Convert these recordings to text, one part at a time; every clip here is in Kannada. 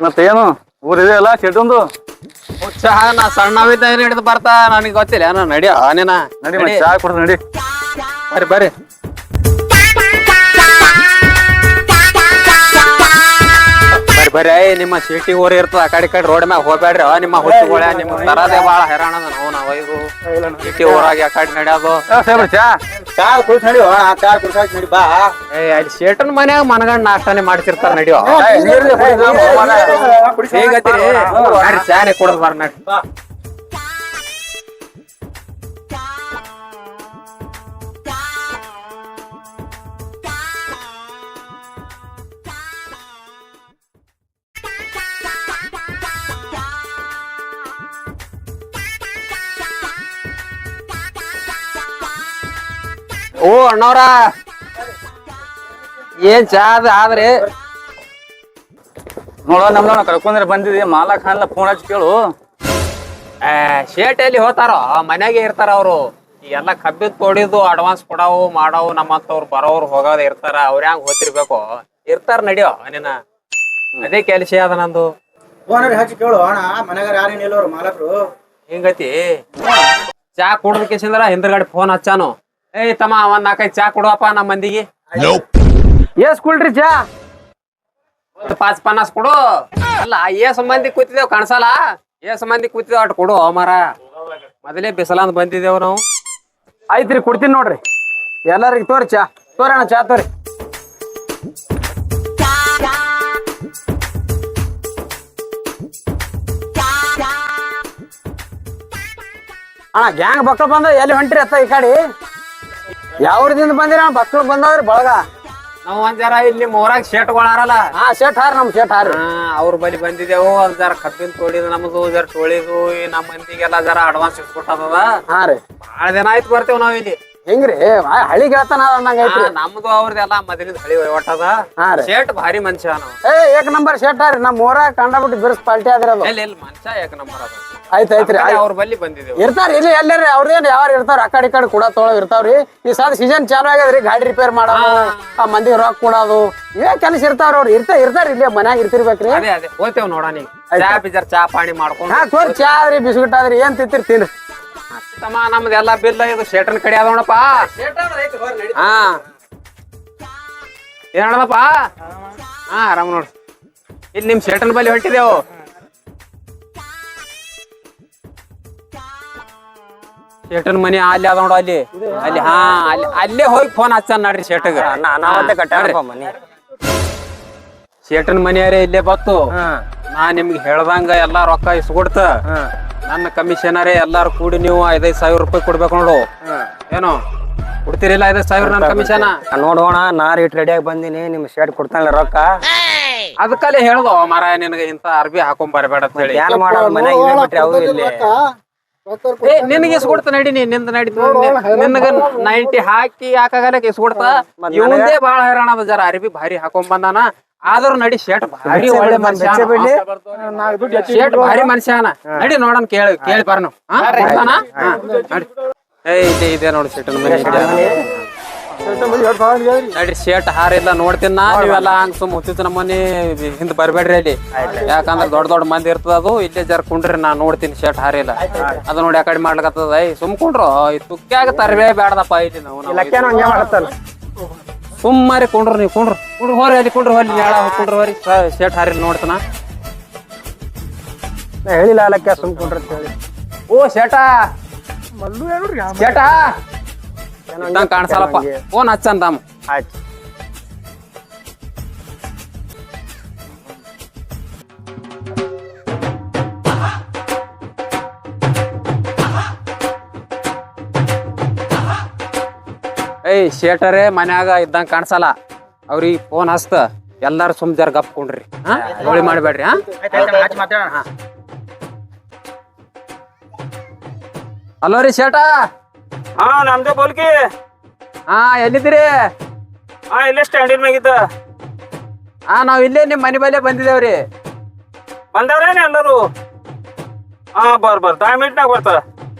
ಮತ್ತೇನು ಊರಿದೆ ಅಲ್ಲ ಕೆಟ್ಟೊಂದು ಚಾ ನಾ ಸಣ್ಣವಿದ್ದ ಹಿಡಿದು ಬರ್ತಾ ನನಗೆ ಗೊತ್ತಿಲ್ಲ ನಾನು ನಡಿಯೋ ನೀನ ನಡಿ ಮತ್ತೆ ಚಾ ಕೊಡ್ತ ನಡಿ ಬರ್ರಿ ಬರ್ರಿ ಬರ್ರಿ ನಿಮ್ಮ ಸಿಟಿ ಊರಿ ಇರ್ತದ ಆ ಕಡೆ ರೋಡ್ ಮ್ಯಾಗ ಹೋಗ್ಬೇಡ್ರಿ ನಿಮ್ಮ ಹುಟ್ಟುಗಳ ನಿಮ್ ತರದೇ ಬಾಳ ಹೈರಾಣ ಅದ ನಾವು ಇದು ಸಿಟಿ ಊರಾಗ ಆ ಕಡೆ ನಡೆಯೋದು ಚಾ ಚಾ ಕುಡ್ಸ್ ನಡಿ ಚಾ ಕುಡ್ಸಾಕ್ ನಡಿ ಬಾ ಅಲ್ಲಿ ಶೇಟನ್ ಮನ್ಯಾಗ ಮನಗಂಡ್ ನಾಷ್ಟಾನೆ ಮಾಡ್ತಿರ್ತಾರ ನಡಿಯೋ ಹೇಗತ್ತೀರಿ ಚಾನೆ ಕೊಡದ್ ಬಾರ ನಡಿ ಓ ಅಣ್ಣವ್ರ ಏನ್ ಚಾ ಅದ ಆದ್ರಿ ನೋಡ ನಮ್ದವನ ಕಳ್ಕೊಂಡ್ರೆ ಬಂದಿದೆ ಮಾಲಾ ಖಾನ್ಲ ಫೋನ್ ಹಚ್ಚಿ ಕೇಳು ಶೇಟ್ ಎಲ್ಲಿ ಹೋತಾರೋ ಮನ್ಯಾಗೆ ಇರ್ತಾರ ಅವ್ರು ಎಲ್ಲ ಕಬ್ಬಿದ್ ತೊಡಿದು ಅಡ್ವಾನ್ಸ್ ಕೊಡವು ಮಾಡವು ನಮ್ಮಂತವ್ರು ಬರೋರು ಹೋಗೋದ್ ಇರ್ತಾರ ಅವ್ರ ಹ್ಯಾಂಗ ಹೋತಿರ್ಬೇಕು ಇರ್ತಾರ ನಡಿಯೋ ನಿನ್ನ ಅದೇ ಕೆಲಸ ಅದ ನಂದು ಫೋನ್ ಹಚ್ಚಿ ಕೇಳು ಅಣ್ಣ ಮನೆಗಾರ ಯಾರೇನು ಇಲ್ಲವ್ರು ಮಾಲಕರು ಹಿಂಗತಿ ಚಾ ಕುಡ್ದ ಕೇಸಿಂದ್ರ ಹಿಂದ್ರಗಡೆ ಫೋನ್ ಹಚ್ಚಾನು ಏಯ್ ತಮ್ಮ ಒಂದ್ 4-5 ಚಾ ಕೊಡುವಪ್ಪ ನಮ್ಮ ಮಂದಿಗೆ ಎಸ್ ಕುಳ್ರಿ ಚಾ 5-50 ಕೊಡು ಅಲ್ಲ ಏಸ್ ಮಂದಿ ಕೂತಿದೇವ್ ಕಾಣಿಸಲ್ಲ ಏಸ್ ಮಂದಿ ಕೂತಿದೇವ್ ಅಟ್ ಕೊಡು ಮಾರ ಮೊದಲೇ ಬಿಸಲಂದ್ ಬಂದಿದ್ದೇವ್ ನಾವು ಆಯ್ತ್ರಿ ಕೊಡ್ತೀನಿ ನೋಡ್ರಿ ಎಲ್ಲರಿಗೂ ತೋರಿ ಚಾ ತೋರಣ ಚಾ ತೋರಿ ಅಣ್ಣ ಗ್ಯಾಂಗ್ ಮಕ್ಳು ಬಂದ ಎಲ್ಲಿ ಹೊಂಟ್ರಿ ಅತ್ತ ಈ ಕಡೆ ಯಾವ್ರದಿಂದ ಬಂದಿರ ಮಕ್ಳು ಬಂದವ್ರಿ ಬಳಗ ನಾವ್ ಒಂದ್ ಜರ ಇಲ್ಲಿ ಮೂರಾಗ ಶೇಟ್ಗಳಾರಲ್ಲ ಹಾ ಶೇಟ್ ಹಾರಿ ನಮ್ ಶೇಟ್ ಹಾರಿ ಅವ್ರ ಬಳಿ ಬಂದಿದ್ದೇವು ಒಂದ್ ಜರ ಕಬ್ಬಿನ ತೋಡಿದು ನಮ್ದು ಜರ ಟೋಳಿದು ನಮ್ಮ ಮಂದಿಗೆಲ್ಲ ಜರ ಅಡ್ವಾನ್ಸ್ ಇಸ್ಕೊಟ್ಟದ ಹಾ ರೀ ಬಾಳ ದಿನ ಆಯ್ತು ಬರ್ತೇವ್ ನಾವ್ ಇಲ್ಲಿ ಹೆಂಗ್ರಿ ಹಳಿ ಗೆಳತನ ಅಂದಂಗ ಐತ್ರಿ ನಮ್ದು ಅವ್ರದೆಲ್ಲ ಮೊದಲಿಂದ ಹಳಿ ಒಟ್ಟದ ಹಾ ರೀ ಶೇಟ್ ಭಾರಿ ಮನುಷ್ಯ ನಾವು ಏಕ್ ನಂಬರ್ ಶೇಟ್ ಹಾರಿ ನಮ್ ಊರಾಗ ಕಂಡಬಿಟ್ಟು ಬಿರ್ಸ್ ಪಾಲ್ಟಿ ಆದ್ರಿ ಅದು ಎಲ್ಲಿ ಮನುಷ್ಯ ಏಕ ನಂಬರ್ ಅದ ಆಯ್ತ್ ಐತ್ರಿ ಅವ್ರ ಬಲ್ಲಿ ಬಂದಿದ್ದೇವು ಇರ್ತಾರ ಇಲ್ಲಿ ಎಲ್ಲರಿ ಅವ್ರೇನ್ ಯಾರು ಇರ್ತಾರ ಆ ಕಡೆ ಕೂಡ ತೊಳಗ್ ಇರ್ತಾವ್ರಿ ಈ ಸಾಲ ಸೀಸನ್ ಚಾಲು ಆಗ್ಯದ್ರಿ ಗಾಡಿ ರಿಪೇರ್ ಮಾಡೋದು ಆ ಮಂದಿಗೆ ರೊಕ್ಕ ಕೊಡೋದು ಇವೇ ಕೆಲಸ ಇರ್ತಾವ್ರ ಅವ್ರು ಇರ್ತಾರ ಇಲ್ಲಿ ಮನ್ಯಾಗ ಇರ್ತಿರ್ಬೇಕ್ರಿ ಅದೇ ಅದೇ ಹೋಗ್ತೇವ್ ನೋಡ ನೀ ಚಾ ಬಿಜರ್ ಚಾ ಪಾಣಿ ಮಾಡ್ಕೊಂಡು ಹಾ ತೋರಿ ಚಾ ಆದ್ರಿ ಬಿಸ್ಕಿಟ್ ಆದ್ರಿ ಏನ್ ತಿಂತೀರಿ ತಿನ್ರಿ ತಮ್ಮ ನಮ್ದೆಲ್ಲಾ ಬಿಲ್ ಇದು ಶೇಟನ್ ಕಡೆ ಅದ ನೋಡಪ್ಪ ಹಾ ಏನ್ ಹೇಳದಪ್ಪ ಹಾ ಆರಾಮ್ ನೋಡ್ರಿ ಇಲ್ಲಿ ನಿಮ್ ಶೇಟನ್ ಬಲ್ಲಿ ಹೊಂಟಿದೇವು ಶೇಟನ್ ಮನಿ ಅಲ್ಲಿ ಅದ ನೋಡು ಅಲ್ಲಿ ಅಲ್ಲಿ ಹಾ ಅಲ್ಲಿ ಅಲ್ಲೇ ಹೋಗಿ ಫೋನ್ ಹಚ್ಚಾನ ನೋಡ್ರಿ ಶೇಟಗ ಶೇಟನ್ ಮನಿಯಾರೇ ಇಲ್ಲೇ ಬತ್ತು ನಾ ನಿಮ್ಗೆ ಹೇಳ್ದಂಗ ಎಲ್ಲಾ ರೊಕ್ಕ ಇಸ್ಕೊಡ್ತ ನನ್ನ ಕಮಿಷನರೇ ಎಲ್ಲಾರು ಕೂಡಿ ನೀವು 5,000 ರೂಪಾಯಿ ಕೊಡ್ಬೇಕು ನೋಡು ಏನು ಕೊಡ್ತೀರಿಲ್ಲ 5,000 ನನ್ನ ಕಮಿಷನ್ ನೋಡೋಣ ನಾ ರೇಟ್ ರೆಡಿಯಾಗಿ ಬಂದಿನಿ ನಿಮ್ ಶರ್ಟ್ ಕೊಡ್ತಾನಲ್ಲ ರೊಕ್ಕ ಅದಕ್ಕಲ್ಲೇ ಹೇಳ್ದೋ ಮಾರ ನಿನಗೆ ಇಂತ ಅರ್ಬಿ ಹಾಕೊಂಡ್ ಬರಬೇಡ ಅಂತ ಹೇಳಿ ಏನ್ ಮಾಡೋದು ಮನ್ಯಾಗ ಇವೇ ಬಿಟ್ರಿ ಅವು ಇಲ್ಲಿ ಏ ನಿನಗೆ ಇಸ್ಕೊಡ್ತ ನಡಿನಿ ನಿಂದ ನಡೀತು ನಿನಗ 90 ಹಾಕಿ ಹಾಕಾಗಲ್ಲ ಇಸ್ಕೊಡ್ತ ಇವಂದೇ ಬಾಳ ಹೈರಾಣ ಅದ ಜರ ಅರ್ಬಿ ಭಾರಿ ಹಾಕೊಂಡ್ ಬಂದಾನ ಆದ್ರೂ ನಡಿ ಶೇಟ್ ಭಾರಿ ಒಳ್ಳೆ ಮನುಷ್ಯ ಶೇಟ್ ಭಾರಿ ಮನುಷ್ಯನ ನಡಿ ನೋಡನ್ ಕೇಳಿ ಬರ್ನು ಇದೆ ನೋಡಿ ಶೇಟನ್ ಮನೆ ನಡಿ ಶೇಟ್ ಹಾರಿಲ್ಲ ನೋಡ್ತೀನಿ ನಾ ನೀವೆಲ್ಲ ಹಂಗ ಸುಮ್ ಹುತ್ತಿತ್ತು ನಮ್ಮನೆ ಹಿಂದ್ ಬರ್ಬೇಡ್ರಿ ಅಲ್ಲಿ ಯಾಕಂದ್ರ ದೊಡ್ಡ ಮಂದಿ ಇರ್ತದ ಅದು ಇಲ್ಲೇ ಜರ ಕುಂಡ್ರಿ ನಾ ನೋಡ್ತೀನಿ ಶೇಟ್ ಹಾರಿಲ್ಲ ಅದು ನೋಡಿ ಆ ಕಡೆ ಮಾಡ್ಲಕತ್ತದ ಸುಮ್ ಕುಂಡ್ರು ತುಕ್ಕ್ಯಾಗ ತರವೇ ಬೇಡದಪ್ಪ ಇಲ್ಲಿ ನಾವು ಸುಮ್ಮಾರಿ ಕುಂಡ್ರು ನೀವು ಕುಂಡ್ರು ಹೋರಿ ಅಲ್ಲಿ ಕುಂಡ್ರು ಹೋಲಿ ಹೇಳ ಕುಂಡ್ರು ಹೋರಿ ಶೇಟ್ ಹಾರಿಲ್ಲ ನೋಡ್ತಾನ ಹೇಳಿಲ್ಲ ಅಲ್ಲಕ್ಕೆ ಸುಮ್ಕೊಂಡ್ರ ಹೇಳಿ ಓ ಶೇಟ ಶೇಟ ಕಾಣಿಸಲ್ಲಪ್ಪ ಫೋನ್ ಹಚ್ಚನ್ ತಮ್ಮ ಆಯ್ತು ಏಯ್ ಶೇಟರೇ ಮನ್ಯಾಗ ಇದ್ದಂಗ ಕಾಣಿಸಲ್ಲ ಅವ್ರಿಗೆ ಫೋನ್ ಹಚ್ತ ಎಲ್ಲಾರು ಸುಮ್ ಜರ ಗಪ್ ಕುಂಡ್ರಿ ಗೋಳಿ ಮಾಡ್ಬೇಡ್ರಿ ಹಲೋ ರೀ ಶೇಟ ಹಾ ನಮ್ದೇ ಬೋಲ್ಕಿ ಹಾ ಎಲ್ಲಿದ್ದೀರಿ ಇಲ್ಲೇ ಸ್ಟ್ಯಾಂಡಿನ ಮ್ಯಾಗಿದ್ದ ನಾವ್ ಇಲ್ಲೇ ನಿಮ್ ಮನೆ ಬಲ್ಲೆ ಬಂದಿದೇವ್ರಿ ಬಂದವ್ರೇನೆ ಎಲ್ಲರೂ ಬರ್ 10 ಮಿನಿಟ್ನಾಗ ಬರ್ತಾರ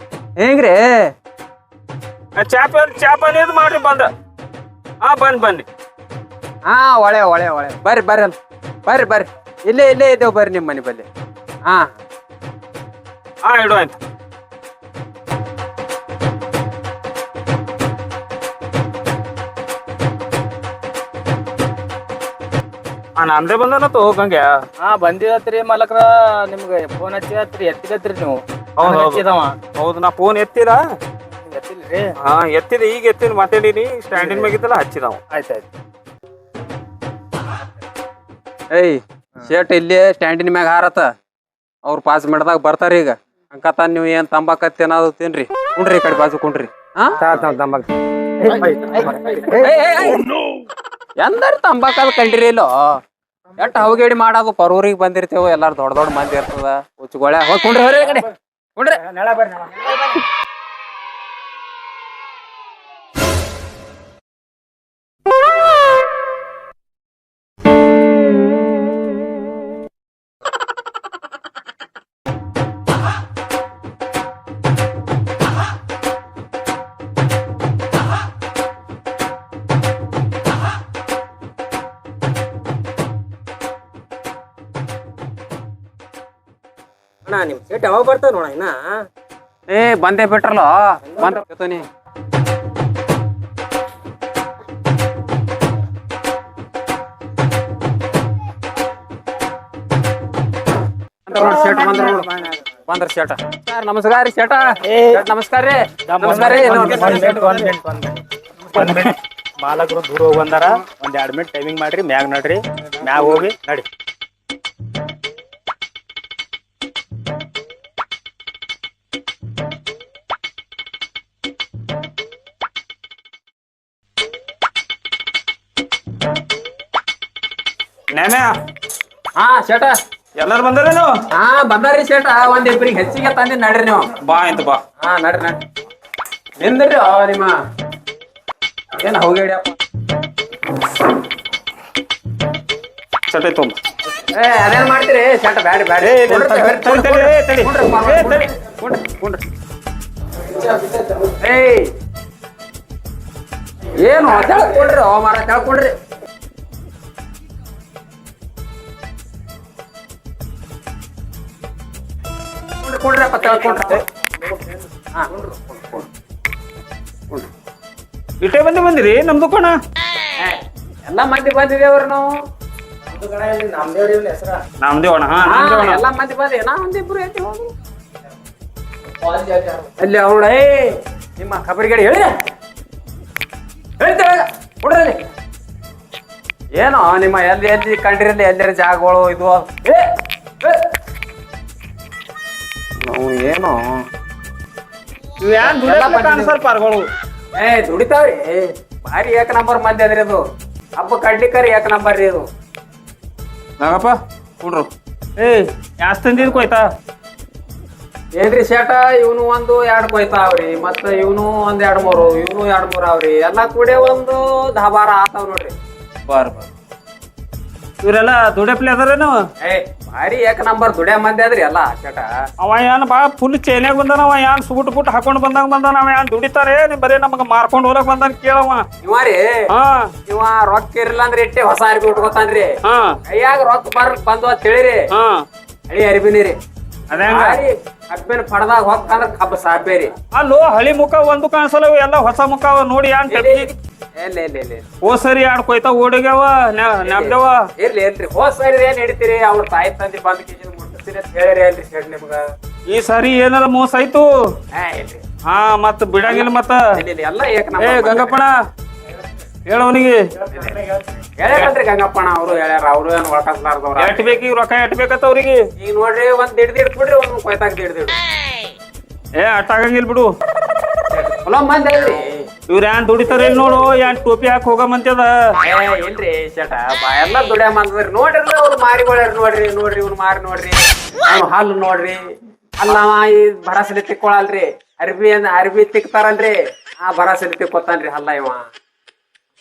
ಹೆಂಗ್ರಿ ಚಾಪಲ್ ಇದು ಮಾಡ್ರಿ ಬಂದ ಬನ್ನಿ ಒಳ್ಳೆ ಬರ್ರಿ ಬರ್ರಿ ಇಲ್ಲೇ ಇದ್ದೇವ್ ಬರ್ರಿ ನಿಮ್ಮ ಮನೆ ಬಲ್ಲಿ. ಹಾ ಹಾ ಇಡು ಆಯ್ತು. ನಮ್ದೇ ಬಂದನತ್ತು ಗಂಗೆ. ಹಾ ಬಂದಿದತ್ರಿ ಮಾಲಕ್ರ, ನಿಮ್ಗೆ ಫೋನ್ ಹಚ್ಚಿದತ್ರಿ, ಎತ್ತಿದತ್ರಿ ನೀವು. ಹೌದ್ ಹೌದು. ಹಚ್ಚಿದವ ಹೌದು, ನಾ ಫೋನ್ ಎತ್ತಿದ. ಎತ್ತಿಲ್ರಿ? ಹಾ ಎತ್ತಿದ, ಈಗ ಎತ್ತಿನ ಮಾತಾಡೀನಿ. ಸ್ಟ್ಯಾಂಡಿನ ಮ್ಯಾಗಿದ್ದಲ್ಲ ಹಚ್ಚಿದವ. ಆಯ್ತಾಯ್ತು. ಏಯ್ ಶೇಟ್ ಇಲ್ಲಿ ಸ್ಟ್ಯಾಂಡಿನ ಮ್ಯಾಗ ಹಾರತ್ತ. ಅವ್ರು ಪಾಸ್ ಮಾಡ್ದಾಗ ಬರ್ತಾರ ಈಗ. ಅಂಕತ ನೀವು ಏನ್ ತಂಬಾಕತ್ತಿ ಏನಾದ್ರು ತಿನ್ರಿ. ಕುಂಡ್ರಿ ಈ ಕಡೆ ಬಾಜು ಕುಂಡ್ರಿ. ಹಾ ಎಂದಾರು ತಂಬಾಕದ ಕಂಡ್ರಿ ಇಲ್ಲೋ. ಎಟ್ ಹವಗೇಡಿ ಮಾಡೋದು ಪರೂರಿಗೆ ಬಂದಿರ್ತೇವ, ಎಲ್ಲಾರು ದೊಡ್ಡ ದೊಡ್ಡ ಮಂದಿ ಇರ್ತದ. ಹುಚ್ಚುಗೊಳೆ ಹೋಗಿ ಕುಂಡ್ರಿ ಹೊರ ಕಡೆ ಕುಂಡ್ರಿ. ನಿಮ್ ಸೇಟ್ ಯಾವಾಗ ಬರ್ತಾವ ನೋಡ ಇನ್ನ. ಏ ಬಂದೇ ಬಿಟ್ರಲ್ಲ, ಬಂದ ಬಂದ್ರ ಶೇಟ. ನಮಸ್ಕಾರ ರೀ ಶೇಟ. ನಮಸ್ಕಾರ ರೀ. ನಮಸ್ಕಾರ ರೀ. ಮಾಲಕರು ದೂರ ಹೋಗಿ ಬಂದಾರ. ಒಂದ್ 2 ಮಿನಿಟ್ ಟೈಮಿಂಗ್ ಮಾಡ್ರಿ, ಮ್ಯಾಗ್ ನಡ್ರಿ, ಮ್ಯಾಗ್ ಹೋಗಿ ನಡಿ. ನೇಮ್ಯಾ, ಹಾ ಶೇಟ. ಎಲ್ಲಾರು ಬಂದಾರೇನು? ಹಾ ಬಂದಾರಿ ಶೇಟ. ಒಂದ್ ಇಬ್ರಿಗೆ ಹೆಚ್ಚಿಗೆ ತಂದಿ ನಡ್ರಿ ನೀವು. ಬಾ ಆಯ್ತು ಬಾ. ಹಾ ನಡ್ರಿ ನಡ್ರಿ. ನಿಂದ್ರಿ ನಿಮ್ಮ ಏನ್ ಹೋಗ್ಯಾಡಿಯಪ್ಪ. ಚಟೈ ತುಂಬ. ಏ ಅದೇನ್ ಮಾಡ್ತೀರಿ ಶೇಟ? ಬ್ಯಾಡಿ ಬ್ಯಾಡಿ. ಏಯ್ ಏನು ತೆಳ್ಕೊಡ್ರಿ ಮಾರ, ತೆಳ್ಕೊಡ್ರಿ. ಕೊಡ್ರಪ್ಪ ತೆಳ್ಕೊಂಡ್ರಿ. ಹಾ ಇಟ್ಟೇ ಬಂದಿರಿ ನಮ್ ದುಕಾಣ. ಎಲ್ಲಾ ಮಂದಿ ಬಂದಿದೇವ್ರಿ ನಾವು. ನಾಮದೇವಣ್ಣ. ಹಾ ನಾಮದೇವಣ್ಣ. ಎಲ್ಲಾ ಮಂದಿ ಬಂದಿ. ನಾ ಒಂದಿಬ್ರು ಐತಿ ಹೋಗಿ ಅಲ್ಲಿ ಅವಳ. ಏ ನಿಮ್ಮ ಖಬರಿಗಡಿ ಹೇಳಿ ಹೇಳ್ತೇವೆ ಕೊಡ್ರಲ್ಲಿ. ಏನೋ ನಿಮ್ಮ ಎಲ್ಲಿ ಎಲ್ಲಿ ಕಂಡಿರಲಿ ಎಲ್ಲರ ಜಾಗಗಳು ಇದು. ನಾವು ಏನೋ ಸ್ವಲ್ಪ ಪಾರ್ಗಳು. ಏ ದುಡಿತಾವ್ರಿ. ಭಾರಿ 1 ನಂಬರ್ ಮಂದಿ ಅದ್ರಿ ಅದು. ಹಬ್ಬ ಕಡ್ಲಿಕ್ಕರಿ 1 ನಂಬರ್ ರೀ ಅದು. ನಾಗಪ್ಪ ಕುಡ್ರು. ಏಯ್ ಯಾಸ್ ತಂದಿದ್ ಕೊಯ್ತಾ? ಏನ್ರಿ ಶೇಟ, ಇವನು 1-2 ಕೊಯ್ತಾವ್ರಿ. ಮತ್ತ ಇವನು 1-2-3, ಇವನು 2-3 ಅವ್ರಿ. ಎಲ್ಲಾ ಕೂಡೆ ಒಂದು 10-12 ಆತಾವ್ ನೋಡ್ರಿ. Bar bar. ಇವ್ರೆಲ್ಲ ದುಡಿಯಪ್ಲಿ ಅದಾರೇನು? ಏ ಭಾರಿ 1 ನಂಬರ್ ದುಡಿಯ ಮಂದಿ ಅದ್ರಿ ಎಲ್ಲ ಶೇಟ. ಅವ ಏನ್ ಬಾ ಫುಲ್ ಚೈನ್ಯಾಗ ಬಂದಾನ. ಅವ ಏನ್ ಸುಗುಟ್ ಹಾಕೊಂಡ್ ಬಂದಾನ. ಅವ ಏನ್ ದುಡಿತಾರೆ ಬರೀ ನಮಗ ಮಾರ್ಕೊಂಡ್ ಹೋಗಕ್ ಬಂದಾನ ಕೇಳವ. ಇವಾರಿ ಹಾ ಇವ ರೊಕ್ಕ ಇರ್ಲಿಲ್ಲ ಅಂದ್ರೆ ಇಟ್ಟೆ ಹೊಸ ಅರ್ಬಿ ಉಟ್ಕೋತಾನ್ರಿ. ಹಾ ಕೈಯಾಗ ರೊಕ್ಕ ಬಂದು ಅಂತ ಹೇಳಿರಿ. ಹಾ ಹಳಿ ಅರ್ಬಿನಿ ರೀ. ಅದೇ ಅರ್ಬಿನ ಪಡದಾಗ ಹೊಕ್ಕಂದ್ರ ಕಬ್ಬ ಸಾಪೇರಿ. ಅಲ್ಲೋ ಹಳಿ ಮುಖ ಒಂದು ಕಾಣಿಸಲ್ಲ, ಎಲ್ಲ ಹೊಸ ಮುಖ ನೋಡಿ. ಏನ್ ಓ ಸರಿ 2 ಕೊಯ್ತಾ ಓಡಿಗ್ಯಾವ ನಾಪ್ದೇವ. ಇರ್ಲಿ ಇರ್ಲಿ. ಹೋದ್ ಸರಿ ಏನ್ ಹಿಡಿತೀರಿ? ಅವ್ರ ತಾಯಿ ತಂದಿ ಬಂದ್ ಕಿಶನ್ ಮುಟ್ಟಿಸ್ತೀನಿ ಅಂತ ಹೇಳಿರಿ ಅಲ್ರಿ ಶೇಟ್ ನಿಮ್ಗ. ಈ ಸರಿ ಏನಾರ ಮೋಸ ಆಯ್ತು. ಇಲ್ರಿ. ಹಾ ಮತ್ ಬಿಡಂಗಿಲ್ಲ ಮತ್ತ. ಎಲ್ಲ 1 ಏ ನಂಬರ್. ಗಂಗಪ್ಪಣ ಹೇಳವನಿಗೆ ಹೇಳ್ಯಾರಲ್ರಿ ಗಂಗಪ್ಪಣ. ಅವ್ರು ಹೇಳ್ಯಾರ. ಅವ್ರು ಏನ್ ಒಳಕಸ್ಲಾರ್ದವ್ರ. ಎಟ್ ಬೇಕು ಈಗ ರೊಕ್ಕ ಎಟ್ ಬೇಕತ್ತ ಅವ್ರಿಗೆ. ಈಗ ನೋಡ್ರಿ ಒಂದ್ ದಿಡ್ ಬಿಡ್ರಿ, ಒಂದ್ ಕೊಯ್ತಾಗ ದಿಡ್. ಏ ಅಟ್ ಆಗಂಗಿಲ್ ಬಿಡು. ಹೊಲ ಮಂದಿ ಅಲ್ರಿ ಇವ್ರ ಏನ್ ದುಡಿತಾರ ಇಲ್ಲಿ ನೋಡು. ಏನ್ ಟೋಪಿ ಹಾಕಿ ಹೋಗಮಂತ್ಯದ. ಇಲ್ರಿ ಶೇಟ, ಎಲ್ಲ ದುಡಿಯ ಮಂದ್ರಿ. ನೋಡ್ರಿ ಅವ್ರು ಮಾರಿಗೊಳ್ಯಾರ. ನೋಡ್ರಿ ಇವ್ನು ಮಾರಿ ನೋಡ್ರಿ. ಅವ್ನು ಹಲ್ಲು ನೋಡ್ರಿ. ಅಲ್ಲ ಈ ಭರಸಲಿ ತಿಕ್ಕೊಳಲ್ರಿ. ಅರ್ಬಿ ತಿಕ್ತಾರಲ್ರಿ, ಆ ಭರಸಲಿ ತಿಕ್ಕೋತಾನ್ರಿ ಹಲ್ಲ ಇವ.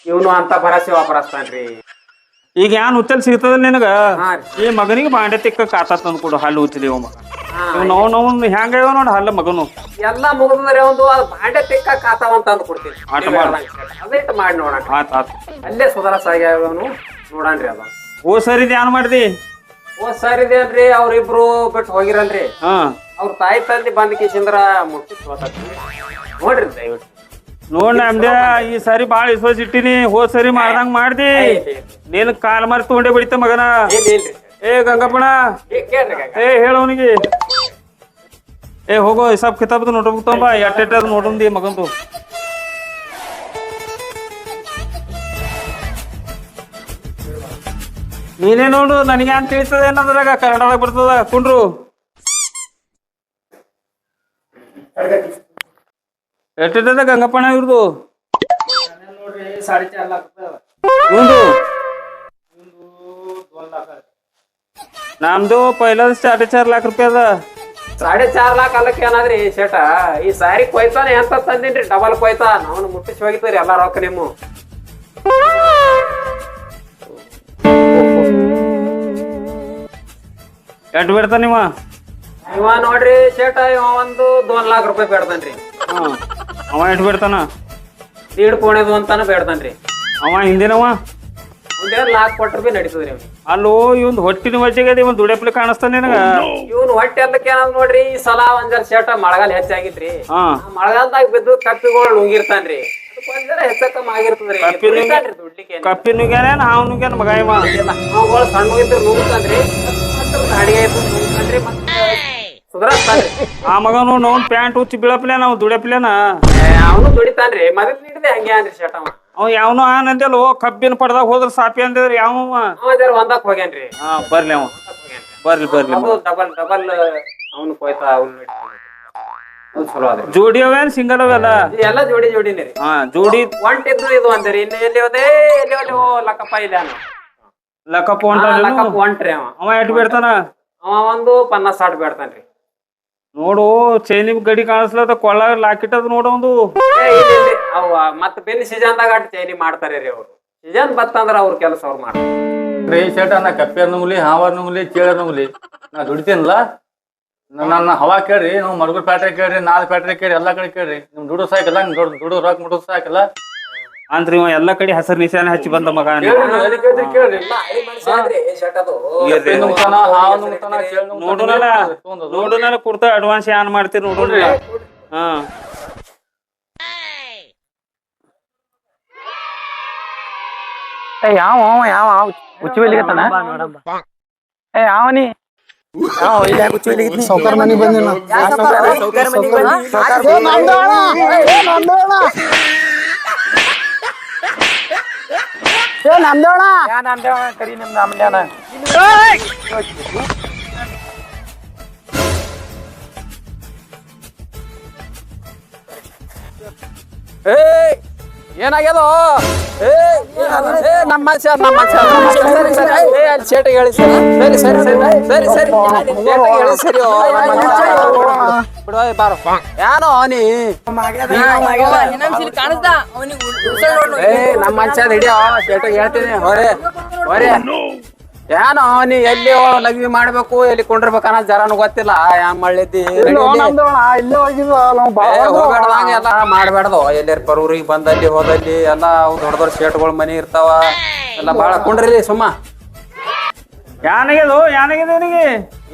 ಇವನು ಅಂತ ಭರಸೆ ವಾಪರಸ್ತಾನ್ರಿ. ಈಗ ಏನ್ ಉಚ್ಚಲ್ ಸಿಗ್ತದ ನಿನಗ? ಹಾ ರೀ. ಈ ಮಗನಿಗೆ ಬಾಂಡೆ ತಿಕ್ಕ ಕಾತ ತಂದು ಕೊಡು. ಹಲ್ಲು ಉಚ್ಚಲಿ ಮಗ. ನಾವು ಹೆಂಗ ನೋಡ ಹಲ್ಲ ಮಗನು. ಎಲ್ಲಾ ಮುಗಿದ್ರೆ ಒಂದು ಬಾಂಡೆ ತಿಕ್ಕ ಕಾತಾವಂತ ಅಂದ್ ಕೊಡ್ತೀವಿ. ಅದಿಟ್ಟು ಮಾಡಿ ನೋಡೋಣ. ಆತ್ ಆತ್. ಅಲ್ಲೇ ಸುಧಾರಸಾಗ್ಯಾವನು ನೋಡನ್ರಿ ಅದ. ಓ ಸರಿ ಏನ್ ಮಾಡ್ದಿ? ಹೋದ್ ಸಾರಿದೇನ್ರಿ ಅವ್ರಿಬ್ರು ಬಿಟ್ಟು ಹೋಗಿರಲ್ರಿ ಹಾ ಅವ್ರ ತಾಯಿ ತಂದೆ ಬಂದ್ ಕಿಸಿಂದ್ರ ಮುಟ್ಟಿ ನೋಡ್ರಿ ದಯವಿಟ್ಟು ನೋಡ್ ನಮ್ದೆ ಈ ಸರಿ ಬಾಳ ವಿಶ್ವಾಸ ಇಟ್ಟಿನಿ ಹೋದ್ ಸರಿ ಮಾಡ್ದಂಗ್ ಮಾಡ್ದಿ ನೀನ್ ಕಾಲ್ ಮಾರಿ ತಗೊಂಡೇ ಬಿಡಿತ ಮಗನ ಇಲ್ರಿ ಏ ಗಂಗಪ್ಪಣ ಕೇಳ್ರಿ ಕಾಕ. ಏ ಹೇಳವನಿಗೆ ಏ ಹೋಗೋ ಹಿಸಾಬ್ ಕಿತಾಬ್ದು ನೋಡ್ಬೇಕು ತೊಂಬ ಎಟ್ಟ ನೋಡಂದಿ ಮಗಂದು ನೀನೇ ನೋಡು ನನಗೆ ಅಂತ ತಿಳಿತದ ಏನಂದ್ರಾಗ ಕನ್ನಡದಾಗ ಬರ್ತದ ಕುಂಡ್ರು ಎಟ್ಟಿಟ್ಟದ ಗಂಗಪ್ಪಣ ಇವ್ರದು ನೋಡ್ರಿ 4.5 लाख ರೂಪಾಯಿ ಇವಂದು ನಮ್ದು ಪೈಲ 4.5 लाख ರೂಪಾಯಿ ಅದ 4.5 लाख ಅಲ್ಲಕ್ಕೆ ಏನಾದ್ರಿ ಶೇಟ ಈ ಸಾರಿ ಕೊಯ್ತಾನ ಎಂತ ತಂದಿನ್ರಿ ಡಬಲ್ ಕೊಯ್ತಾ ನಾವು ಮುಟ್ಟಿಸಿ ಹೋಗಿದ್ರಿ ಎಲ್ಲಾ ರೊಕ್ಕ ನಿಮ್ಮ ಎಟ್ ಬಿಡ್ತಾನ ನೀವ ಇವ ನೋಡ್ರಿ ಶೇಟ ಇವ ಒಂದು 2 लाख ರೂಪಾಯಿ ಬೇಡ್ತಾನ್ರಿ ಹ್ಮ್. ಅವ ಎಟ್ ಬಿಡ್ತಾನ ದೀಡ್ ಕೋಣೆದು ಅಂತಾನ ಬೇಡ್ತಾನ್ರಿ ಅವ ಹಿಂದಿನವ ಒಂದೇನ್ ಲಾಕ್ ಕೊಟ್ರ ಬಿ ನಡೀತದ್ರಿ ಅವ್ನಿಗೆ ಅಲ್ಲೋ ಇವಂದ್ ಹೊಟ್ಟಿನ ವಜ್ಜೆಗೆ ಇವಂದ್ ದುಡಿಯಪ್ಲಿ ಕಾಣಿಸ್ತಾನ ನಿನಗ ಇವ್ನು ಹೊಟ್ಟೆ ಎಲ್ಲಕ್ಕೆ ಏನಾದ್ ನೋಡ್ರಿ ಈ ಸಲ ಒಂದರ ಶೇಟ ಮಳೆಗಾಲ ಹೆಚ್ಚಾಗಿತ್ರಿ ಹಾ ಮಳೆಗಾಲದಾಗ ಬಿದ್ದು ಕಪ್ಪಿಗಳು ನುಂಗಿರ್ತಾನ್ರಿ ಒಂದರ ಹೆಚ್ಚ ಕಮ್ಮಿ ಆಗಿರ್ತದ್ರಿ ದುಡ್ಲಿಕ್ಕೆ ಕಪ್ಪಿನುಗ್ಯಾನ ಹಾವ್ನುಗ್ಯಾನ ಮಗ ಇವ ಅವುಗಳು ಸಣ್ಣ ಇದ್ರೆ ನುಗ್ತಾನ್ರಿ ಅಡಿಗೆ ನುಗ್ತಾನ್ರಿ ಮತ್ತೆ ಸುಧಾರಿಸ್ತಾನ್ರಿ ಆ ಮಗನು ನೋನ್ ಪ್ಯಾಂಟ್ ಹುಚ್ಚಿ ಬೀಳಪ್ಲೆ ನಾವು ದುಡಿಯಪ್ಲೇನ ಅವನು ದುಡಿತಾನ್ರಿ ಮೊದಲ್ ನೀಡಿದೆ ಹಂಗೆ ಅಂದ್ರಿ ಶೇಟ ಅವ ಯಾವನೋ ಅಂದಲ್ಲೋ ಕಬ್ಬಿನ ಪಡ್ದಾಗ ಹೋದ್ರ ಸಾಪಿ ಅಂದಿದ್ರ ಯಾವ ಅವ ಜರ ಒಂದಕ್ ಹೋಗ್ಯಾನ್ರಿ ಹಾ ಬರ್ಲಿ ಅವ ಬರ್ಲಿ ಬರ್ಲಿ ಅದು ಡಬಲ್ ಡಬಲ್ ಅವನು ಕೊಯ್ತಾ ಅವ್ನು ಅದು ಚಲೋ ಅದ್ರಿ ಜೋಡಿ ಅವೇನ್ ಸಿಂಗಲ್ ಅವೆಲ್ಲ ಎಲ್ಲ ಜೋಡಿ ಜೋಡಿನೇ ರೀ ಹಾ ಜೋಡಿ ಒಂಟಿದ್ದು ಇದು ಅಂದ್ರಿ ಇನ್ನು ಎಲ್ಲಿ ಹೋದೆ ಎಲ್ಲಿ ಹೋದೆ ಓ ಲಕ್ಕಪ್ಪ ಇಲ್ಲ ಲಕ್ಕಪ್ಪ ಲಕ್ಕಪ್ಪ ಒಂಟ್ರಿ ಅವ ಅವ ಎಟ್ ಬಿಡ್ತಾನ ಅವ ಒಂದು 50-60 ಬೇಡ್ತಾನ್ರಿ ನೋಡು ಚೈನಿ ಗಡಿ ಕಾಣಿಸ್ಲತ್ತ ಕೊಳ್ಳ ಲಾಕಿಟ್ ನೋಡು ಒಂದು ಅವ ಮತ್ತ ಬೆನ್ ಸೀಸನ್ದಾಗ ಅಟ್ ಚೈನಿ ಮಾಡ್ತಾರೆ ರೀ ಅವ್ರು ಸೀಸನ್ ಬತ್ತಂದ್ರ ಅವ್ರ ಕೆಲಸ ಅವ್ರು ಮಾಡ್ತಾರೆ ರೀ ಶರ್ಟ ನಾ ಕಪ್ಪೆರ್ ನುಂಗ್ಲಿ ಹಾವಾರ್ ನುಂಗ್ಲಿ ಚೇಳರ್ ನುಂಗ್ಲಿ ನಾ ದುಡಿತೀನಲ್ಲ ನನ್ನ ಹವಾ ಕೇಳ್ರಿ ನಾವು ಮಡಗೂರ್ ಪ್ಯಾಟ್ರಿ ಕೇಳ್ರಿ ನಾಲ್ ಪ್ಯಾಟ್ರಿ ಕೇಳ್ರಿ ಎಲ್ಲಾ ಕಡೆ ಕೇಳ್ರಿ ನಿಮ್ ದುಡ್ಡು ಸಾಕಲ್ಲ ದುಡ್ಡು ರೊಕ್ಕ ಮುಡುದು ಸಾಕಲ್ಲ ಅಂದ್ರ ಇವ ಎಲ್ಲಾ ಕಡೆ ಹಸರ್ ನಿಶಾನೆ ಹಚ್ಚಿ ಬಂದ ಮಗ ಕೇಳ್ರಿ ಅದು ನುಂಗ್ತಾನ ಹಾವ್ ನುಂಗ್ತಾನ ಚೇಳ್ ನೋಡುನಲ್ಲ ನೋಡುನಲ್ಲ ಕುರ್ತಾ ಅಡ್ವಾನ್ಸ್ ಏನ್ ಮಾಡ್ತೀರಿ ನೋಡ್ರಿ ಹಾ ಯಾವ ಹುಚ್ಚಿ ಬೆಲಿಗತ್ತಾನ ಏ ಯಾವನಿ ಸೌಕರ್ ಮನಿ ಬಂದಿನ ನಮ್ದೇವಣ ಕರಿ ನಿಮ್ ನಮ್ದೇವಣ ಏನಾಗ್ಯದೋ ನಮ್ಮ ಶೇಟಿಗೆ ಹೇಳಿ ಸರಿ ಸರಿ ಸರಿ ಸರಿ ಸರಿ ಸರಿ ಬಿಡುವ ಬಾರೋ ಯಾನೋ ಅವನಿ ನಮ್ಮ ಮನುಷ್ಯ ಹಿಡಿಯೋ ಶೇಟಿಗೆ ಹೇಳ್ತೀನಿ ಹೊರೆ ಹೊರೆ ಏನೋ ನೀ ಎಲ್ಲಿ ಲಗ್ವಿ ಮಾಡ್ಬೇಕು ಎಲ್ಲಿ ಕೊಂಡಿರ್ಬೇಕ ಅನ್ನೋ ಜರಾನು ಗೊತ್ತಿಲ್ಲ ಯಾನ್ ಮಾಡ್ಲಿದ್ದಿ ಹೋಗ್ಬೇಡ್ದಂಗ ಎಲ್ಲ ಮಾಡ್ಬೇಡ್ದು ಎಲ್ಲಿ ಬರೂರಿಗೆ ಬಂದಲ್ಲಿ ಹೋದಲ್ಲಿ ಎಲ್ಲ ದೊಡ್ಡ ದೊಡ್ಡ ಶೇಟ್ಗಳ ಮನಿ ಇರ್ತಾವ ಎಲ್ಲ ಬಾಳ ಕುಂಡ್ರಿ ಸುಮ್ಮ ಯಾನಾಗ್ಯದು ಅವನಿಗೆ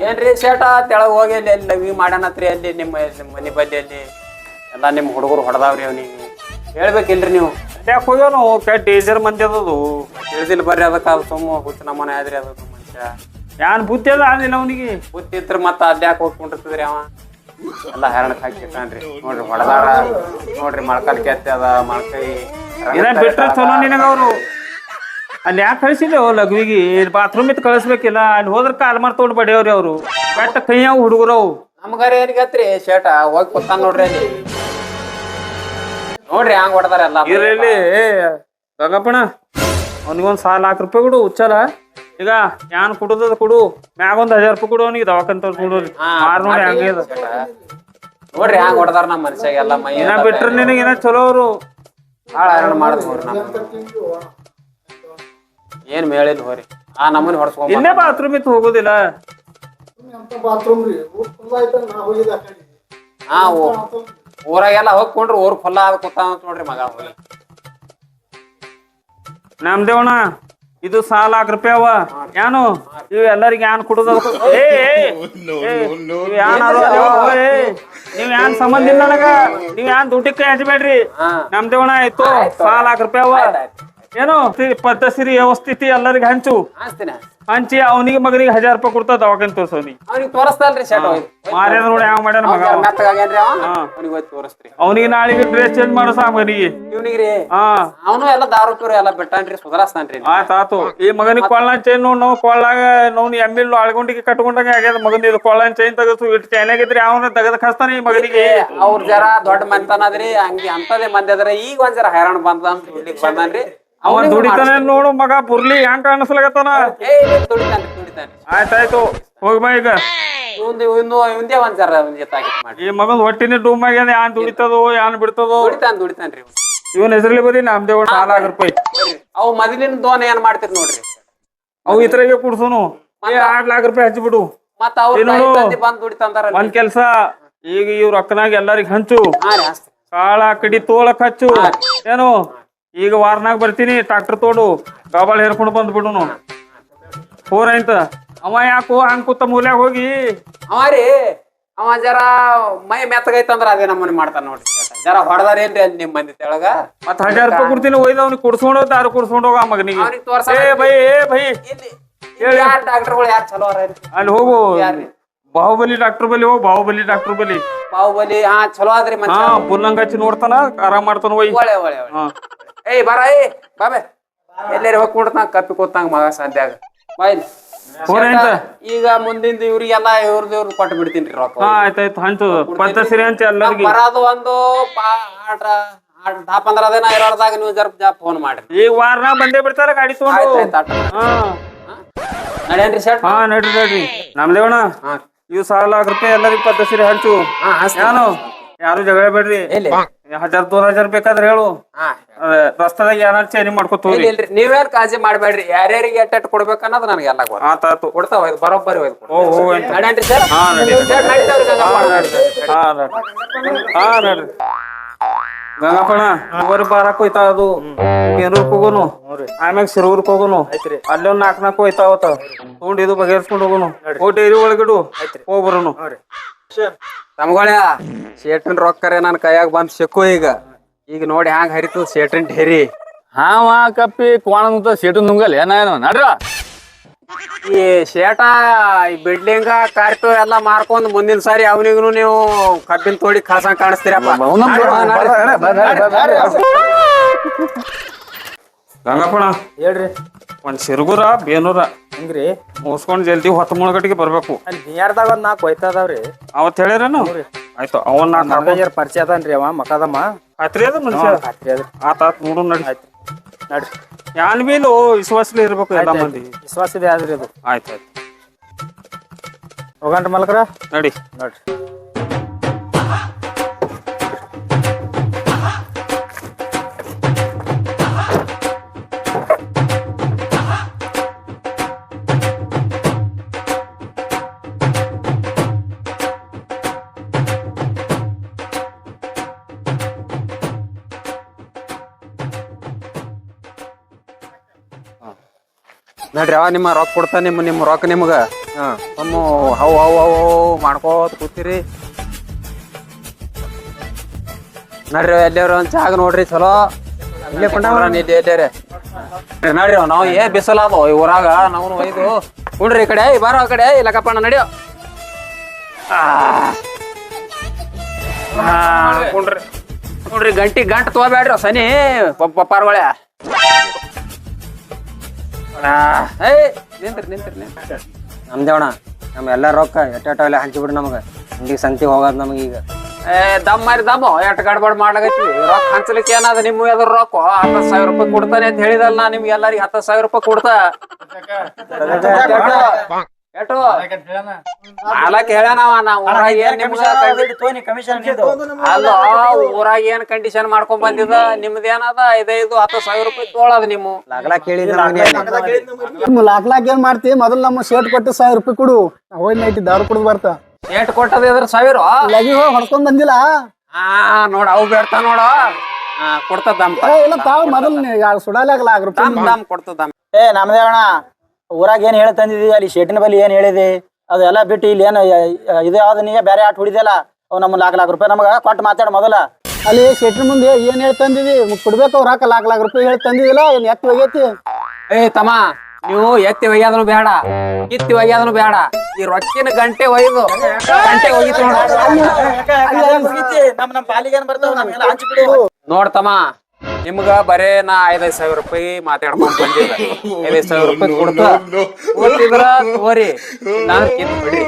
ಏನ್ರಿ ಶೇಟ ತೆಳಗ್ ಹೋಗಿ ಅಲ್ಲಿ ಎಲ್ಲಿ ಲಗ್ವಿ ಮಾಡ್ಯಾನತ್ರಿ ಅಲ್ಲಿ ನಿಮ್ಮ ಮನಿ ಬಲ್ಲಿ ಅಲ್ಲಿ ಎಲ್ಲಾ ನಿಮ್ ಹುಡುಗರು ಹೊಡೆದಾವ್ರಿ ಅವ್ನಿಗೆ ಹೇಳ್ಬೇಕಿಲ್ರಿ ನೀವು ಯಾಕೆ ಹೋಗ್ಯಾನು ಡೇಂಜರ್ ಮಂದಿ ಅದದು ತಿಳಿದಿಲ್ಲ ಬರ್ರಿ ಅದಕ್ಕ ಅದು ಸುಮ್ಮ ಹುಚ್ಚ ನಮ್ಮನೆ ಆದ್ರಿ ಅದು ಮನುಷ್ಯ ಯಾನ್ ಬುದ್ಧಿ ಅದ ಆದಿಲ್ಲ ಅವನಿಗೆ ಗೊತ್ತಿತ್ರ ಮತ್ತ ಅದ್ಯಾಕೆ ಹೋಗ್ಕೊಂಡಿರ್ತದ್ರಿ ಅವ ಎಲ್ಲಾ ಹೆರಣಕ್ ಹಾಕಿಟ್ಟಾನ್ರಿ ನೋಡ್ರಿ ಹೊಡೆದಾರ ನೋಡ್ರಿ ಮೊಳಕಾಲ್ ಕೆತ್ತಿ ಅದ ಮೊಳಕೈ ಏನ ಬಿಟ್ರೆ ಚಲೋ ನಿನಗ ಅವ್ರು ಅಲ್ಲಿ ಯಾಕೆ ಕಳಿಸಿಲ್ಲ ಲಘುವಿಗೆ ಬಾತ್ರೂಮ್ ಇತ್ತು ಕಳಿಸ್ಬೇಕಿಲ್ಲ ಅಲ್ಲಿ ಹೋದ್ರ ಕಾಲ್ ಮಾರ್ ತಗೊಂಡ್ ಬಡಿಯವ್ರಿ ಅವ್ರು ಬೆಟ್ಟ ಕೈಯಾವ ಹುಡುಗರು ಅವು ನಮ್ಗಾರ ಏನ್ಗತ್ರಿ ಶೇಟ ಹೋಗಿ ಕೂತಾನ ನೋಡ್ರಿ ಅಲ್ಲಿ ನೋಡ್ರಿ ಹಂಗ ಹೊಡೆದಾರ ಎಲ್ಲ ಇರ್ಲಿ ಗಂಗಪ್ಪಣ ಅವ್ನಿಗೊಂದ್ 1 लाख ರೂಪಾಯಿ ಕೊಡು ಹುಚ್ಚಲ ಈಗ ಯಾನ್ ಕೊಡುದದ ಕೊಡು ಮ್ಯಾಗ ಒಂದ್ 1000 ರೂಪಾಯಿ ಕೊಡು ಅವನಿಗೆ ದವಾಖಾನ್ ತೋರ್ಸ್ಕೊಡು ಮಾರ್ ನೋಡಿ ಹಂಗೆ ನೋಡ್ರಿ ಹಂಗ ಹೊಡೆದಾರ ನಮ್ಮ ಮನುಷ್ಯಾಗೆಲ್ಲ ಮೈ ಏನ ಬಿಟ್ರ ನಿನಗ ಏನ ಚಲೋ ಅವ್ರು ಭಾಳ ಹೈರಾಣ ಮಾಡಿದ್ ನೋಡ್ರಿ ನಮ್ಮ ಏನ್ ಮೇಳಿಲ್ ಹೋರಿ ಆ ನಮ್ಮನಿ ಹೊಡ್ಸ್ಕೊಂಡ್ ಇಲ್ಲೇ ಬಾತ್ರೂಮ್ ಇತ್ತು ಹೋಗೋದಿಲ್ಲ ಹಾ ಊರಾಗೆಲ್ಲ ಹೋಗ್ಕೊಂಡ್ರಿ ಊರ್ ಫುಲ್ಲ ಆದ ಕೂತ ನೋಡ್ರಿ ಮಗ ಹೋಗಿ ನಮ್ದೇವಣ ಇದು 1 लाख ರೂಪಾಯಿ ಅವ ಏನು ಇವ್ ಎಲ್ಲರಿಗೆ ಏನ್ ಕೊಡುದ ನೀವ್ ಏನ್ ಸಂಬಂಧ ಇಲ್ಲ ನನಗ ನೀವ್ ಏನ್ ದುಡ್ಡಿಗೆ ಹಚ್ಚಬೇಡ್ರಿ ನಮ್ದೇವಣ ಆಯ್ತು 1 लाख ರೂಪಾಯಿ ಅವ ಏನು ಪದ್ಧತಿ ವ್ಯವಸ್ಥಿತಿ ಎಲ್ಲರಿಗೆ ಹಂಚು ಹಂಚಿ ಅವನಿಗೆ ಮಗನಿಗೆ 1000 ರೂಪಾಯಿ ಕೊಡ್ತಾ ದವಾಖಾನೆ ತೋರ್ಸೋನಿ ಅವ್ನಿಗೆ ತೋರಿಸ್ತಲ್ರಿ ಶರ್ಟ್ ಮಾರ್ಯಾದ ನೋಡಿ ಯಾವ ಮಾಡ್ಯಾನ ಮಗ ತೋರಿಸ್ತ್ರಿ ಅವನಿಗೆ ನಾಳೆಗೆ ಡ್ರೆಸ್ ಚೇಂಜ್ ಮಾಡೋ ಮಗನಿಗೆ ಇವ್ನಿಗ್ರಿ ಹಾ ಅವನು ಎಲ್ಲ ದಾರು ಪೂರ ಎಲ್ಲ ಬಿಟ್ಟಾನ್ರಿ ಸುಧಾರಿಸ್ತಾನ್ರಿ ಆತಾತು ಈ ಮಗನಿಗೆ ಕೊಳ್ಳಾನ್ ಚೈನ್ ನೋಡ್ ನಾವು ಕೊಳ್ಳಾಗ ನಾವು ಎಮ್ಮಿಲ್ ಅಳ್ಗೊಂಡಿಗೆ ಕಟ್ಕೊಂಡಾಗ ಆಗ್ಯದ ಮಗನ ಇದು ಕೊಳ್ಳಾನ್ ಚೈನ್ ತೆಗಸು ಇಟ್ಟು ಚೈನ್ ಆಗಿದ್ರಿ ಅವನ ತೆಗದ ಕಸ್ತಾನ ಈ ಮಗನಿಗೆ ಅವ್ರ ಜರ ದೊಡ್ಡ ಮಂತನ ಅದ್ರಿ ಹಂಗೆ ಅಂತದೇ ಮಂದಿ ಅದ್ರ ಈಗ ಒಂದ್ ಜರ ಹೈರಾಣ ಬಂದ ಅಂತ ಇಲ್ಲಿಗೆ ಬಂದಾನ್ರಿ ಅವನ್ ದುಡಿತಾನೆ ನೋಡು ಮಗ ಪುರ್ಲಿ ಹೆಂಗ್ ಕಾಣಿಸ್ಲಾಗತ್ತಾನ ದುಡಿತಾನ್ರಿ ಆಯ್ತಾಯ್ತು ಹೋಗ್ಬಾ ಈಗ ಇವಂದೇ ಒಂದ್ ಜರ ಮಾಡಿ ಈ ಮಗನ್ ಹೊಟ್ಟಿನ ಡೂಮ್ ಆಗ್ಯದ ಯಾನ್ ದುಡಿತದೋ ಯಾನ್ ಬಿಡ್ತದೋ ದುಡಿತಾನ್ರಿ ಇವನ್ ಹೆಸರಲ್ಲಿ ಬರೀ ನಮ್ದೇವ್ 4 लाख ರೂಪಾಯಿ ಅವ್ ಮೊದಲಿನ ದೋನ್ ಏನ್ ಮಾಡ್ತೀರಿ ನೋಡ್ರಿ ಅವ್ ಇತರಿಗೆ ಕುಡ್ಸೋನು 8 लाख ರೂಪಾಯಿ ಹಚ್ಚಿಬಿಡು ಮತ್ತ ಅವ್ರ ಬಂದ್ ದುಡಿತಾರ ಒಂದ್ ಕೆಲ್ಸ ಈಗ ಇವ್ರ ಅಕ್ಕನಾಗ ಎಲ್ಲರಿಗ ಹಂಚು ಕಾಳ ಕಡಿ ತೋಳಕ್ ಹಚ್ಚು ಏನು ಈಗ ವಾರನಾಗ ಬರ್ತೀನಿ ಟ್ರಾಕ್ಟರ್ ತೋಡು ಗಾಬಾಳ ಹೇರ್ಕೊಂಡು ಬಂದ್ಬಿಡುನು ಹೋರ್ ಆಯ್ತ ಅವ ಯಾಕೋ ಹಂಗ್ ಕೂತ ಮೂಲ್ಯಾಗ ಹೋಗಿ ಅವ ರೀ ಅವ ಜರ ಮೈ ಮೆತ್ತಗೈತಂದ್ರ ಅದೇ ನಮ್ಮನೆ ಮಾಡ್ತಾನ ನೋಡ್ರಿ ಜರ ಹೊಡೆದಾರೇನ್ರಿ ಅಲ್ಲಿ ನಿಮ್ ಮಂದಿ ತೆಳಗ ಮತ್ 1000 ರೂಪಾಯಿ ಕೊಡ್ತೀನಿ ಒಯ್ದ ಅವ್ನಿಗೆ ಕುಡ್ಸ್ಕೊಂಡ್ ಹೋಗ್ ದಾರು ಕುಡ್ಸ್ಕೊಂಡ್ ಹೋಗ ಮಗನಿಗೆ ಏ ಭೈ ಡಾಕ್ಟರ್ಗಳು ಯಾರು ಚಲೋ ಅಲ್ಲಿ ಹೋಗು ಬಾಹುಬಲಿ ಡಾಕ್ಟರ್ ಬಲಿ ಹೋಗ್ ಬಾಹುಬಲಿ ಡಾಕ್ಟರ್ ಬಲಿ ಬಾಹುಬಲಿ ಹಾ ಚಲೋ ಆದ್ರಿ ಹಾ ಪುಲ್ಲಂಗ ಹಚ್ಚಿ ನೋಡ್ತಾನ ಆರಾಮ್ ಮಾಡ್ತಾನ ಒಯ್ ಒಳ್ಳೆ ಒಳ್ಳೆ ಏಯ್ ಬರ ಬಾಬೆ ಎಲ್ಲಾರಿ ಹೋಗಿ ಕೊಡ್ತಾನ ಕಪ್ಪಿ ಕೂತಂಗ ಮಗ ಸದ್ಯಾಗ ಬಾಯ್ ಈಗ ಮುಂದಿಂದ ಇವ್ರಿಗೆಲ್ಲ ಇವ್ರದ್ದು ಕೊಟ್ಟು ಬಿಡ್ತೀನಿ ರೊಕ್ಕ ಆಯ್ತಾಯ್ತು ಹಂಚು ಪದ್ಧತಿ ಹಂಚ ಎಲ್ಲರಿಗೆ ಬರೋದು ಒಂದು 10-15 ದಿನ ಇರೋದಾಗ ನೀವು ಜರ ಫೋನ್ ಮಾಡ್ರಿ ಈಗ ವಾರನಾಗ ಬಂದೇ ಬಿಡ್ತಾರ ಗಾಡಿ ತಗೊಂಡು ನಡೇನ್ರಿ ಶರ್ಟ್ ಹಾ ನಡ್ರಿ ನಮ್ದೇವಣ ಇವ್ 1 लाख ರೂಪಾಯಿ ಎಲ್ಲರಿಗೂ ಪದ್ಧತಿ ಹಂಚು ಏನು ಯಾರು ಜಗಳ ಬೇಡ್ರಿ 1000-2000 ಬೇಕಾದ್ರೆ ಹೇಳು ರಸ್ತಾದಾಗ ಏನಾರು ಚೇಂಜ್ ಮಾಡ್ಕೊತ ನೀವೇನ್ ಕಾಳಜಿ ಮಾಡ್ಬೇಡ್ರಿ ಯಾರ್ಯಾರಿಗೆ ಎಟ್ಟ ಕೊಡ್ಬೇಕು ಅನ್ನೋದು ನನಗೆ ಎಲ್ಲ ಆತಾತು ಕೊಡ್ತಾವ ಬರೋಬ್ಬರಿ ನಡೇನ್ರಿ ಸರ್ ಹಾ ನಡ್ರಿ ಗಂಗಪ್ಪಣ ಇವರಿ ಬಾರಕ್ ಹೋಯ್ತಾ ಅದು ಬೇರೂರ್ಕ್ ಹೋಗೋನು ಆಮ್ಯಾಗ ಸಿರೂರ್ಕ್ ಹೋಗೋನು ಅಲ್ಲಿ ಒಂದ್ 4 ಹೋಯ್ತಾವತ್ತ ತಗೊಂಡ್ ಇದು ಬಗೆಹರಿಸ್ಕೊಂಡ್ ಹೋಗೋನು ಓ ಡೈರಿ ಒಳಗಿಡು ಹೋಗ್ ಬರೋನು ತಮ್ಗಳ ಶೇಟ್ರಿನ್ ರೊಕ್ಕರೆ ನನ್ ಕೈಯಾಗ ಬಂದ್ ಸಿಕ್ಕು ಈಗ ನೋಡಿ ಹ್ಯಾಂಗ ಹರಿತದ ಶೇಟ್ರಿನ್ ಢೇರಿ ಹಾವ ಕಪ್ಪಿ ಕೋಣ ಸೀಟು ನುಂಗಲ್ ಏನ ನಡ್ರ ಈ ಶೇಟ ಈ ಬಿಲ್ಡಿಂಗ್ ಕಾರ್ಟು ಎಲ್ಲಾ ಮಾರ್ಕೊಂಡ್ ಮುಂದಿನ ಸಾರಿ ಅವನಿಗೂ ನೀವು ಕಬ್ಬಿನ ತೋಡಿ ಕಳ್ಸಂಗ್ ಕಾಣಿಸ್ತೀರಪ್ಪ ಗಂಗಪ್ಪಣ ಹೇಳ್ರಿ ಒಂದ್ ಸಿರುಗುರ ಬೇನೂರ ಹೆಂಗ್ರಿ ಮುಗಿಸ್ಕೊಂಡ್ ಜಲ್ದಿ 10 ಮುಳಗಟ್ಟಿಗೆ ಬರ್ಬೇಕು ಅಲ್ಲಿ ಬಿಯಾರ್ದಾಗ ಒಂದ್ 4 ಹೋಯ್ತದಾವ್ರಿ ಅವತ್ ಹೇಳಿರೇನು ಆಯ್ತು ಅವನ್ ನಮ್ಗೆ ಪರಿಚಯ ಅದನ್ರಿ ಅವ ಮಕದಮ್ಮ ಖಾತ್ರಿ ಅದ ಮನುಷ್ಯ ಆತಾತ್ ನೋಡು ನಡಿ ನಡ್ರಿ ಯಾನ್ ಬೀಲು ವಿಶ್ವಾಸಲಿ ಇರ್ಬೇಕು ಎಲ್ಲ ಮಂದಿ ವಿಶ್ವಾಸ ಇದೆ ಆದ್ರಿ ಅದು ಆಯ್ತಾಯ್ತು ಹೋಗಂಟ್ರಿ ಮಲ್ಕರ ನಡಿ ನೋಡ್ರಿ ನಡ್ರಿ ಅವ ನಿಮ್ಮ ರೊಕ್ಕ ಕೊಡ್ತಾ ನಿಮ್ಮ ರೊಕ್ಕ ನಿಮ್ಗ ನಮ್ಮ ಹವ್ ಮಾಡ್ಕೋತ ಕೂತಿರಿ ನಡ್ರಿ ಎಲ್ಲಾರು ಒಂದ್ ಜಾಗ ನೋಡ್ರಿ ಚಲೋ ಇಲ್ಲೇ ಎಲ್ಲಾರೆ ನಡ್ರಿ ನಾವು ಬಿಸಲ ಅದ ಈ ಊರಾಗ ನಾವು ಒಯ್ದು ಕುಂಡ್ರಿ ಈ ಕಡೆ ಬಾರೋ ಆ ಕಡೆ ಲಕ್ಕಪ್ಪಣ್ಣ ನಡಿಯೋ ಕುಂಡ್ರಿ ನೋಡ್ರಿ ಗಂಟು ತಗೋಬೇಡ್ರಿ ಸನಿ ಪಾರ್ವಳೆ ನಿಂತ್ರಿ ನಮ್ದೇವಣ ನಮ್ ಎಲ್ಲಾ ರೊಕ್ಕ ಎಟ್ಟ ಹಂಚಿಬಿಡ್ರಿ ನಮಗ ಹಿಂಗೆ ಸಂತಿ ಹೋಗೋದ್ ನಮಗ ಈಗ ದಮ್ ಮಾರಿ ದಮ್ಮ ಎಟ್ ಗಡ್ಬಡ್ ಮಾಡ್ಲಾಗೈತಿ ರೊಕ್ಕ ಹಂಚಲಿಕ್ಕೆ ಏನಾದ ನಿಮ್ಮ ಎದ್ರ ರೊಕ್ಕ 10,000 ರೂಪಾಯಿ ಕೊಡ್ತಾನೆ ಅಂತ ಹೇಳಿದಲ್ಲ ನಾ ನಿಮ್ಗೆ ಎಲ್ಲರಿಗೆ 10,000 ರೂಪಾಯಿ ಕೊಡ್ತಾ ಎಟು ಹಾಲಕ್ ಹೇಳ್ಯಾನವ ನಾವ್ ಊರಾಗ ಏನ್ ಅಲ್ಲ ಊರಾಗ ಏನ್ ಕಂಡೀಷನ್ ಮಾಡ್ಕೊಂಡ್ ಬಂದಿದ ನಿಮ್ದ ಏನದ 5,000-10,000 ರೂಪಾಯಿ ತೋಳದ ನಿಮ್ಮ ಲಾಕ್ ಏನ್ ಮಾಡ್ತಿ ಮೊದಲ್ ನಮ್ಮ ಶರ್ಟ್ ಕೊಟ್ಟು 1,000 ರೂಪಾಯಿ ಕೊಡು ಹೋಯ್ ನೈಟಿ ದಾರು ಕುಡ್ದು ಬರ್ತಾ ಏಟ್ ಕೊಟ್ಟದ 1,000 ಲಗಿ ಹೋಗಿ ಹೊಡ್ಕೊಂಡ್ ಬಂದಿಲ್ಲ ನೋಡ ಅವು ಬೇಡ್ತಾ ನೋಡ ಕೊಡ್ತದ ಇಲ್ಲ ತಾವ್ ಮೊದಲ್ ಸುಡಾಲಾಗ 1,00,000 ರೂಪಾಯಿ ದಮ್ ಕೊಡ್ತದ ನಮ್ದೇ ಅಣ್ಣ ಊರಾಗ ಏನ್ ಹೇಳಿ ತಂದಿದಿ ಅಲ್ಲಿ ಶೆಟ್ಟಿನ ಬಲ್ಲಿ ಏನ್ ಹೇಳಿದಿ ಅದೆಲ್ಲ ಬಿಟ್ಟು ಇಲ್ಲಿ ಏನು ಇದು ಯಾವ್ದು ನೀ ಬೇರೆ ಆಟ ಹೊಡಿದಲ್ಲ ಅವ್ ನಮ್ಮ ಲಾಕ್ ರೂಪಾಯಿ ನಮಗ ಕೊಟ್ಟು ಮಾತಾಡ ಮೊದಲ ಅಲ್ಲಿ ಶೆಟ್ರ ಮುಂದೆ ಏನ್ ಹೇಳಿ ತಂದಿದಿ ಕೊಡ್ಬೇಕು ಅವ್ರ ಹಾಕ ಲಾಕ್ ರೂಪಾಯಿ ಹೇಳಿ ತಂದಿದಿಲ್ಲ ಏನ್ ಎತ್ತಿ ಹೋಗೈತಿ ಏ ತಮ್ಮ ನೀವು ಎತ್ತಿ ಒಯ್ಯಾದನು ಬೇಡ ಕಿತ್ತಿ ಒಯ್ಯಾದನು ಬೇಡ ಈ ರೊಕ್ಕಿನ ಗಂಟೆ ಒಯ್ದು ಗಂಟೆ ಒಯ್ತು ನಮ್ ಪಾಲಿಗೆ ಏನ್ ಬರ್ತಾವ ನಮ್ಗೆಲ್ಲ ಹಂಚ್ಬಿಡು ನೋಡ್ತಮ್ಮ ನಿಮ್ಗ ಬರೇ ನಾ 5,000 ರೂಪಾಯಿ ಮಾತಾಡ್ಕೊಂಡ್ ಬಂದಿಲ್ಲ 5,000 ರೂಪಾಯಿ ಕೊಡ್ತಿದ್ರ ತೋರಿ ನಾನು ಕಿತ್ ಬಿಡ್ರಿ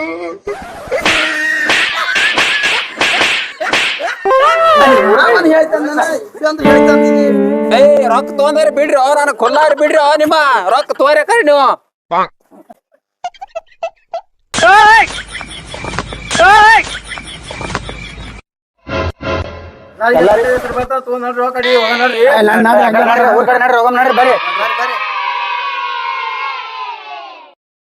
ಏ ರೊಕ್ಕ ತೊಗೊಂಡ್ರಿ ಬಿಡ್ರಿ ನಾನು ಕೊಲ್ಲಾರಿ ಬಿಡ್ರಿ ನಿಮ್ಮ ರೊಕ್ಕ ತೋರಿ ಕರಿ ನೀವು ಊರ್ ಕಡೆ ನಡ್ರಿ ಹೋಗಮ್ ನಡ್ರಿ ಬರ್ರಿ